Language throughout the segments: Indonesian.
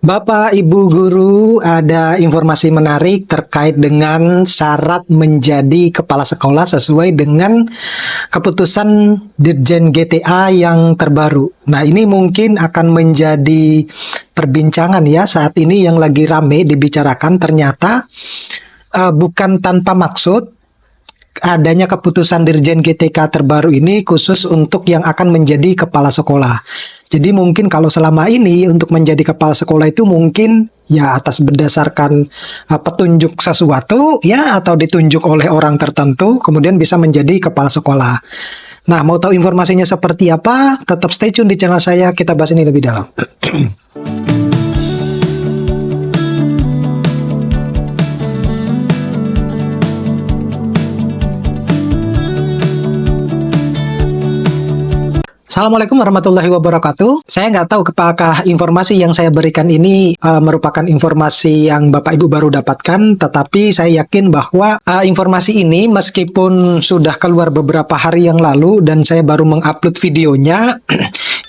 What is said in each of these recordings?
Bapak, Ibu guru, ada informasi menarik terkait dengan syarat menjadi kepala sekolah sesuai dengan keputusan Dirjen GTA yang terbaru. Nah, ini mungkin akan menjadi perbincangan ya saat ini yang lagi rame dibicarakan. Ternyata bukan tanpa maksud adanya keputusan Dirjen GTK terbaru ini khusus untuk yang akan menjadi kepala sekolah. Jadi mungkin kalau selama ini untuk menjadi kepala sekolah itu mungkin ya atas berdasarkan petunjuk sesuatu ya atau ditunjuk oleh orang tertentu kemudian bisa menjadi kepala sekolah. Nah, mau tahu informasinya seperti apa? Tetap stay tune di channel saya, kita bahas ini lebih dalam. Assalamualaikum warahmatullahi wabarakatuh. Saya nggak tahu apakah informasi yang saya berikan ini merupakan informasi yang Bapak Ibu baru dapatkan, tetapi saya yakin bahwa informasi ini meskipun sudah keluar beberapa hari yang lalu dan saya baru mengupload videonya,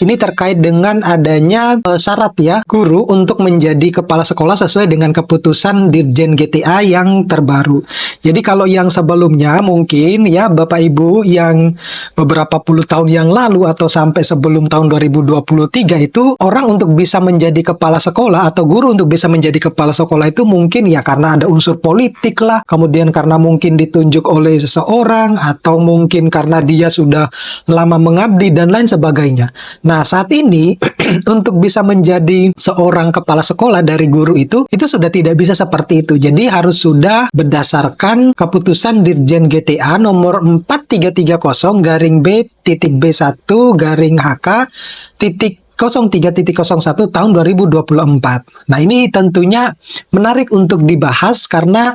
ini terkait dengan adanya syarat ya guru untuk menjadi kepala sekolah sesuai dengan keputusan Dirjen GTA yang terbaru. Jadi kalau yang sebelumnya mungkin ya Bapak Ibu yang beberapa puluh tahun yang lalu atau sampai sebelum tahun 2023 itu orang untuk bisa menjadi kepala sekolah atau guru untuk bisa menjadi kepala sekolah itu mungkin ya karena ada unsur politik lah, kemudian karena mungkin ditunjuk oleh seseorang atau mungkin karena dia sudah lama mengabdi dan lain sebagainya. Nah, saat ini untuk bisa menjadi seorang kepala sekolah dari guru itu sudah tidak bisa seperti itu. Jadi harus sudah berdasarkan keputusan Dirjen GTA nomor 4330 garing B titik B1 garing HK titik 03.01 tahun 2024. Nah, ini tentunya menarik untuk dibahas karena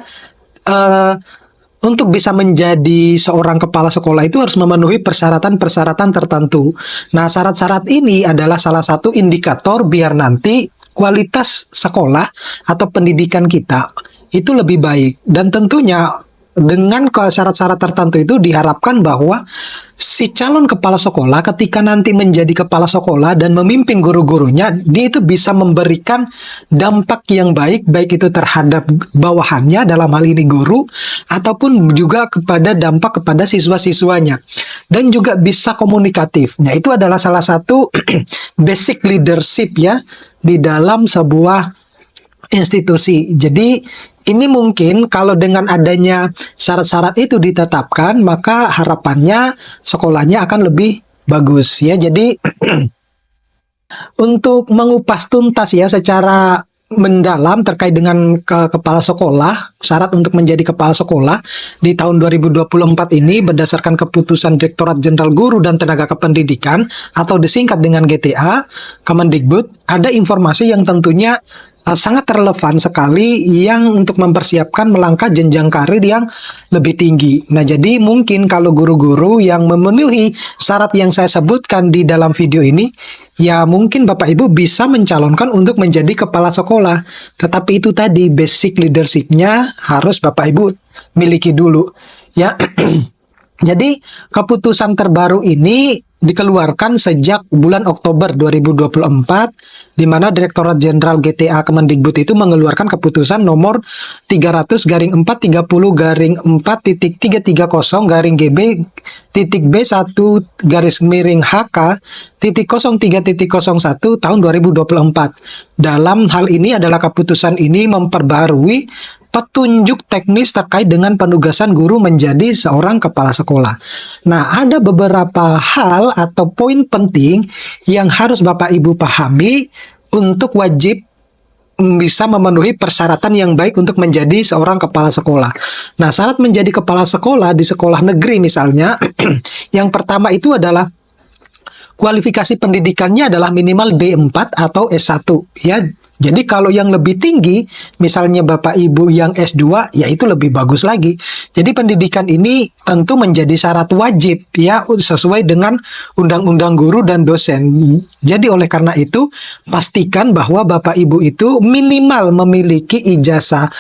untuk bisa menjadi seorang kepala sekolah itu harus memenuhi persyaratan-persyaratan tertentu. Nah, syarat-syarat ini adalah salah satu indikator biar nanti kualitas sekolah atau pendidikan kita itu lebih baik. Dan tentunya dengan syarat-syarat tertentu itu diharapkan bahwa si calon kepala sekolah ketika nanti menjadi kepala sekolah dan memimpin guru-gurunya, dia itu bisa memberikan dampak yang baik, baik itu terhadap bawahannya dalam hal ini guru, ataupun juga kepada dampak kepada siswa-siswanya. Dan juga bisa komunikatif. Nah, itu adalah salah satu basic leadership ya di dalam sebuah institusi. Jadi ini mungkin kalau dengan adanya syarat-syarat itu ditetapkan, maka harapannya sekolahnya akan lebih bagus ya. Jadi untuk mengupas tuntas ya secara mendalam terkait dengan kepala sekolah, syarat untuk menjadi kepala sekolah di tahun 2024 ini berdasarkan keputusan Direktorat Jenderal Guru dan Tenaga Kependidikan atau disingkat dengan GTA Kemendikbud, ada informasi yang tentunya sangat relevan sekali yang untuk mempersiapkan melangkah jenjang karir yang lebih tinggi. Nah, jadi mungkin kalau guru-guru yang memenuhi syarat yang saya sebutkan di dalam video ini, ya mungkin Bapak Ibu bisa mencalonkan untuk menjadi kepala sekolah. Tetapi itu tadi basic leadership-nya harus Bapak Ibu miliki dulu. Ya. Jadi keputusan terbaru ini dikeluarkan sejak bulan Oktober 2024 di mana Direktorat Jenderal GTA Kemendikbud itu mengeluarkan keputusan nomor 300/40/4.330 garing GB titik B1 garis miring HK titik 03.01 tahun 2024. Dalam hal ini adalah keputusan ini memperbarui petunjuk teknis terkait dengan penugasan guru menjadi seorang kepala sekolah. Nah, ada beberapa hal atau poin penting yang harus Bapak Ibu pahami untuk wajib bisa memenuhi persyaratan yang baik untuk menjadi seorang kepala sekolah. Nah, syarat menjadi kepala sekolah di sekolah negeri misalnya, yang pertama itu adalah kualifikasi pendidikannya adalah minimal D4 atau S1 ya. Jadi kalau yang lebih tinggi, misalnya Bapak Ibu yang S2, ya itu lebih bagus lagi. Jadi pendidikan ini tentu menjadi syarat wajib ya sesuai dengan Undang-Undang Guru dan Dosen. Jadi oleh karena itu pastikan bahwa Bapak Ibu itu minimal memiliki ijazah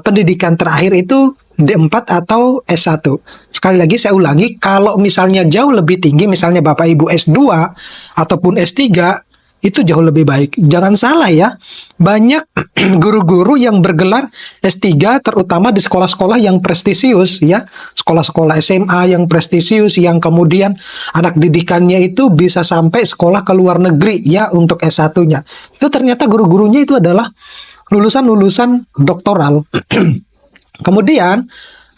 pendidikan terakhir itu D4 atau S1. Sekali lagi saya ulangi, kalau misalnya jauh lebih tinggi, misalnya Bapak Ibu S2 ataupun S3, itu jauh lebih baik. Jangan salah ya, banyak guru-guru yang bergelar S3 terutama di sekolah-sekolah yang prestisius ya, sekolah-sekolah SMA yang prestisius yang kemudian anak didikannya itu bisa sampai sekolah ke luar negeri ya untuk S1-nya. Itu ternyata guru-gurunya itu adalah lulusan-lulusan doktoral. Kemudian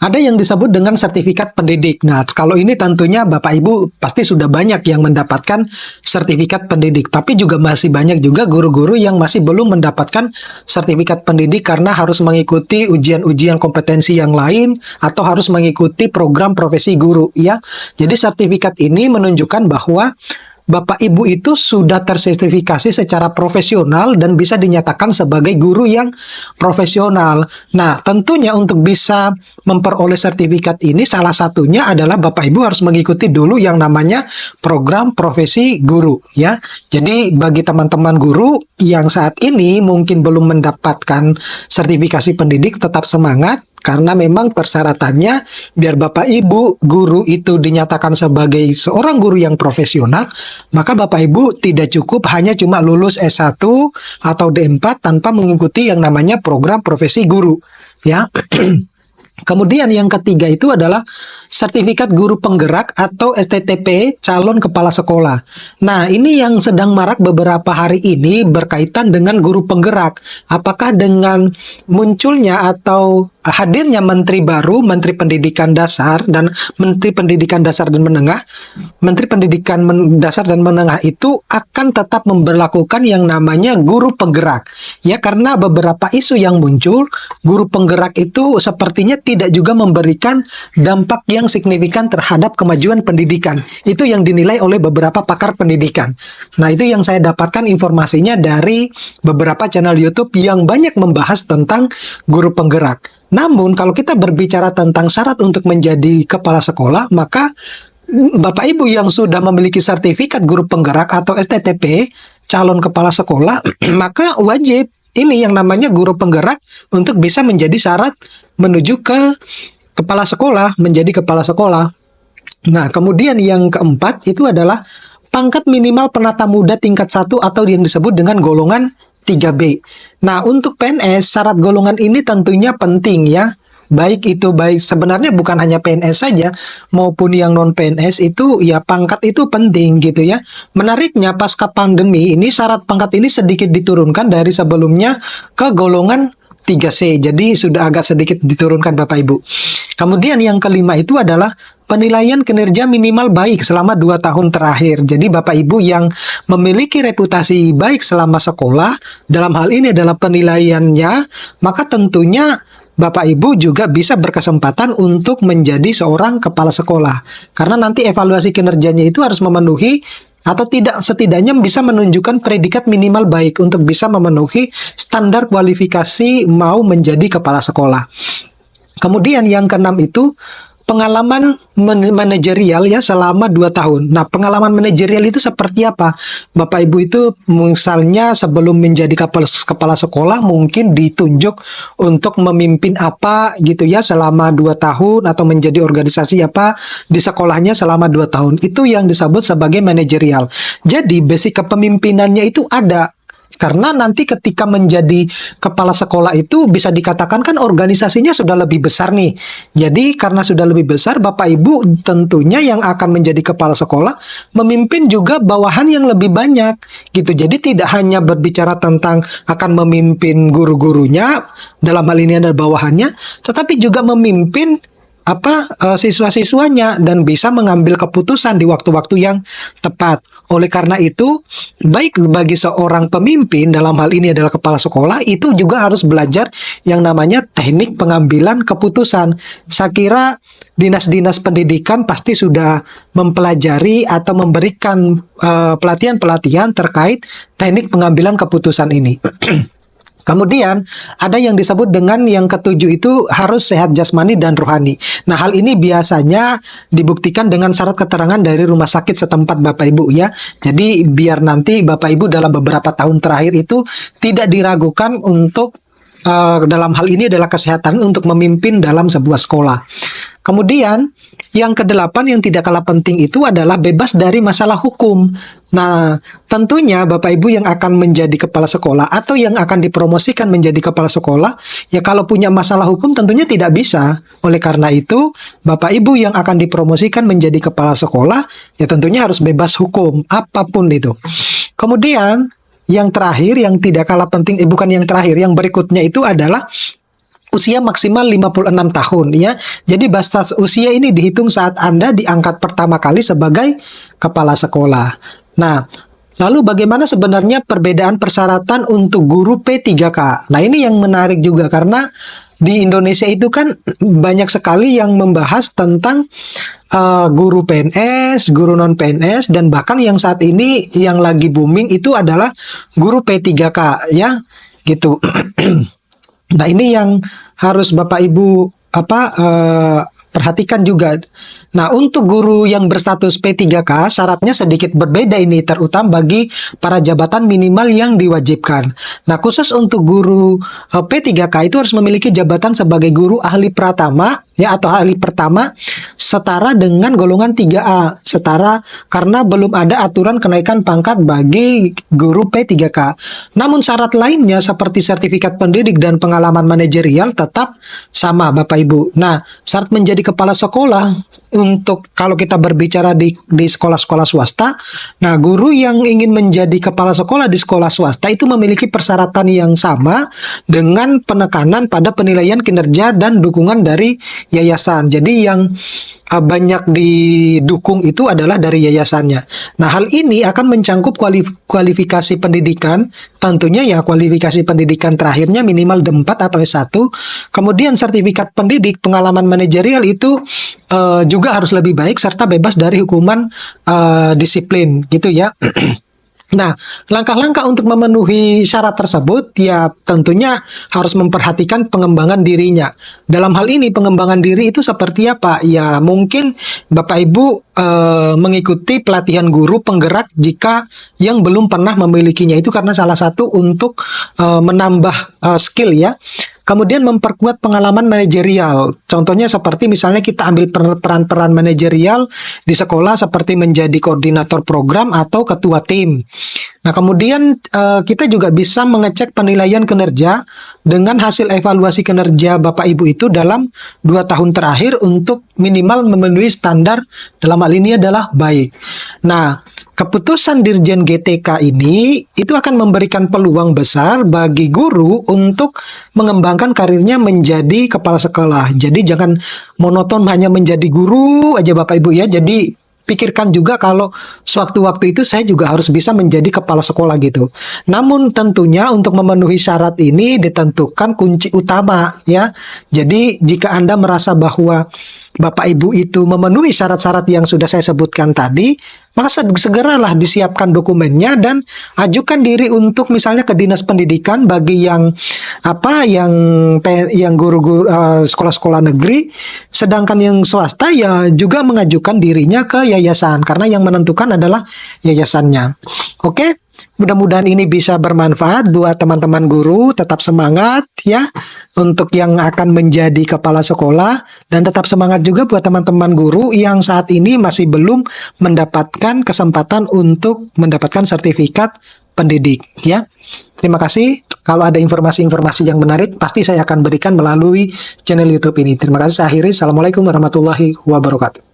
ada yang disebut dengan sertifikat pendidik. Nah, kalau ini tentunya Bapak Ibu pasti sudah banyak yang mendapatkan sertifikat pendidik. Tapi juga masih banyak juga guru-guru yang masih belum mendapatkan sertifikat pendidik karena harus mengikuti ujian-ujian kompetensi yang lain atau harus mengikuti program profesi guru ya. Jadi sertifikat ini menunjukkan bahwa Bapak Ibu itu sudah tersertifikasi secara profesional dan bisa dinyatakan sebagai guru yang profesional. Nah, tentunya untuk bisa memperoleh sertifikat ini salah satunya adalah Bapak Ibu harus mengikuti dulu yang namanya program profesi guru ya. Jadi bagi teman-teman guru yang saat ini mungkin belum mendapatkan sertifikasi pendidik, tetap semangat. Karena memang persyaratannya biar Bapak Ibu guru itu dinyatakan sebagai seorang guru yang profesional, maka Bapak Ibu tidak cukup hanya cuma lulus S1 atau D4 tanpa mengikuti yang namanya program profesi guru, ya. Kemudian yang ketiga itu adalah sertifikat guru penggerak atau STTP calon kepala sekolah. Nah, ini yang sedang marak beberapa hari ini berkaitan dengan guru penggerak. Apakah dengan munculnya atau hadirnya menteri baru, Menteri Pendidikan Dasar dan Menteri Pendidikan Dasar dan Menengah, Menteri Pendidikan Dasar dan Menengah itu akan tetap memberlakukan yang namanya guru penggerak. Ya, karena beberapa isu yang muncul, guru penggerak itu sepertinya tidak juga memberikan dampak yang signifikan terhadap kemajuan pendidikan. Itu yang dinilai oleh beberapa pakar pendidikan. Nah, itu yang saya dapatkan informasinya dari beberapa channel YouTube yang banyak membahas tentang guru penggerak. Namun, kalau kita berbicara tentang syarat untuk menjadi kepala sekolah, maka Bapak Ibu yang sudah memiliki sertifikat guru penggerak atau STTP, calon kepala sekolah, maka wajib ini yang namanya guru penggerak untuk bisa menjadi syarat menuju ke kepala sekolah, menjadi kepala sekolah. Nah, kemudian yang keempat itu adalah pangkat minimal penata muda tingkat 1 atau yang disebut dengan golongan 3B. Nah, untuk PNS, syarat golongan ini tentunya penting ya. Baik sebenarnya bukan hanya PNS saja, maupun yang non-PNS itu ya pangkat itu penting gitu ya. Menariknya pasca pandemi ini syarat pangkat ini sedikit diturunkan dari sebelumnya ke golongan 3C. Jadi sudah agak sedikit diturunkan Bapak Ibu. Kemudian yang kelima itu adalah penilaian kinerja minimal baik selama 2 tahun terakhir. Jadi Bapak Ibu yang memiliki reputasi baik selama sekolah, dalam hal ini adalah penilaiannya, maka tentunya Bapak Ibu juga bisa berkesempatan untuk menjadi seorang kepala sekolah. Karena nanti evaluasi kinerjanya itu harus memenuhi atau tidak setidaknya bisa menunjukkan predikat minimal baik untuk bisa memenuhi standar kualifikasi mau menjadi kepala sekolah. Kemudian yang keenam itu pengalaman manajerial ya selama 2 tahun. Nah, pengalaman manajerial itu seperti apa? Bapak Ibu itu misalnya sebelum menjadi kepala sekolah mungkin ditunjuk untuk memimpin apa gitu ya selama 2 tahun atau menjadi organisasi apa di sekolahnya selama 2 tahun. Itu yang disebut sebagai manajerial. Jadi basic kepemimpinannya itu ada. Karena nanti ketika menjadi kepala sekolah itu bisa dikatakan kan organisasinya sudah lebih besar nih. Jadi karena sudah lebih besar, Bapak Ibu tentunya yang akan menjadi kepala sekolah memimpin juga bawahan yang lebih banyak gitu. Jadi tidak hanya berbicara tentang akan memimpin guru-gurunya, dalam hal ini adalah bawahannya, tetapi juga memimpin siswa-siswanya dan bisa mengambil keputusan di waktu-waktu yang tepat. Oleh karena itu, baik bagi seorang pemimpin dalam hal ini adalah kepala sekolah itu juga harus belajar yang namanya teknik pengambilan keputusan. Saya kira dinas-dinas pendidikan pasti sudah mempelajari atau memberikan pelatihan-pelatihan terkait teknik pengambilan keputusan ini. Kemudian ada yang disebut dengan yang ketujuh itu harus sehat jasmani dan rohani. Nah, hal ini biasanya dibuktikan dengan syarat keterangan dari rumah sakit setempat Bapak Ibu ya. Jadi biar nanti Bapak Ibu dalam beberapa tahun terakhir itu tidak diragukan untuk dalam hal ini adalah kesehatan untuk memimpin dalam sebuah sekolah. Kemudian Yang kedelapan yang tidak kalah penting itu adalah bebas dari masalah hukum. Nah, tentunya Bapak Ibu yang akan menjadi kepala sekolah atau yang akan dipromosikan menjadi kepala sekolah, ya kalau punya masalah hukum tentunya tidak bisa. Oleh karena itu, Bapak Ibu yang akan dipromosikan menjadi kepala sekolah, ya tentunya harus bebas hukum, apapun itu. Kemudian, yang terakhir, yang tidak kalah penting, bukan yang terakhir, yang berikutnya itu adalah usia maksimal 56 tahun ya. Jadi batas usia ini dihitung saat Anda diangkat pertama kali sebagai kepala sekolah. Nah, lalu bagaimana sebenarnya perbedaan persyaratan untuk guru P3K? Nah, ini yang menarik juga karena di Indonesia itu kan banyak sekali yang membahas tentang guru PNS, guru non PNS, dan bahkan yang saat ini yang lagi booming itu adalah guru P3K ya, gitu. Nah, ini yang harus Bapak Ibu perhatikan juga. Nah, untuk guru yang berstatus P3K, syaratnya sedikit berbeda ini, terutama bagi para jabatan minimal yang diwajibkan. Nah, khusus untuk guru P3K itu harus memiliki jabatan sebagai guru ahli pratama, ya, atau ahli pertama, setara dengan golongan 3A, setara karena belum ada aturan kenaikan pangkat bagi guru P3K. Namun syarat lainnya seperti sertifikat pendidik dan pengalaman manajerial tetap sama, Bapak Ibu. Nah, syarat menjadi kepala sekolah untuk kalau kita berbicara di sekolah-sekolah swasta, nah guru yang ingin menjadi kepala sekolah di sekolah swasta itu memiliki persyaratan yang sama dengan penekanan pada penilaian kinerja dan dukungan dari yayasan. Jadi yang banyak didukung itu adalah dari yayasannya. Nah, hal ini akan mencangkup kualifikasi pendidikan, tentunya ya kualifikasi pendidikan terakhirnya minimal D4 atau S1. Kemudian sertifikat pendidik, pengalaman manajerial itu juga harus lebih baik serta bebas dari hukuman disiplin gitu ya. Nah, langkah-langkah untuk memenuhi syarat tersebut ya tentunya harus memperhatikan pengembangan dirinya. Dalam hal ini pengembangan diri itu seperti apa? Ya mungkin Bapak Ibu mengikuti pelatihan guru penggerak jika yang belum pernah memilikinya, itu karena salah satu untuk menambah skill ya. Kemudian memperkuat pengalaman manajerial. Contohnya seperti misalnya kita ambil peran-peran manajerial di sekolah seperti menjadi koordinator program atau ketua tim. Nah, kemudian kita juga bisa mengecek penilaian kinerja dengan hasil evaluasi kinerja Bapak Ibu itu dalam 2 tahun terakhir untuk minimal memenuhi standar, dalam hal ini adalah baik. Nah, keputusan Dirjen GTK ini itu akan memberikan peluang besar bagi guru untuk mengembangkan karirnya menjadi kepala sekolah. Jadi jangan monoton hanya menjadi guru aja Bapak Ibu ya. Jadi pikirkan juga kalau sewaktu-waktu itu saya juga harus bisa menjadi kepala sekolah gitu. Namun tentunya untuk memenuhi syarat ini ditentukan kunci utama ya. Jadi jika Anda merasa bahwa Bapak Ibu itu memenuhi syarat-syarat yang sudah saya sebutkan tadi, maka segeralah disiapkan dokumennya dan ajukan diri untuk misalnya ke Dinas Pendidikan bagi yang guru-guru sekolah-sekolah negeri, sedangkan yang swasta ya juga mengajukan dirinya ke yayasan karena yang menentukan adalah yayasannya. Oke? Mudah-mudahan ini bisa bermanfaat buat teman-teman guru. Tetap semangat ya untuk yang akan menjadi kepala sekolah, dan tetap semangat juga buat teman-teman guru yang saat ini masih belum mendapatkan kesempatan untuk mendapatkan sertifikat pendidik ya. Terima kasih. Kalau ada informasi-informasi yang menarik pasti saya akan berikan melalui channel YouTube ini. Terima kasih. Saya akhiri. Assalamualaikum warahmatullahi wabarakatuh.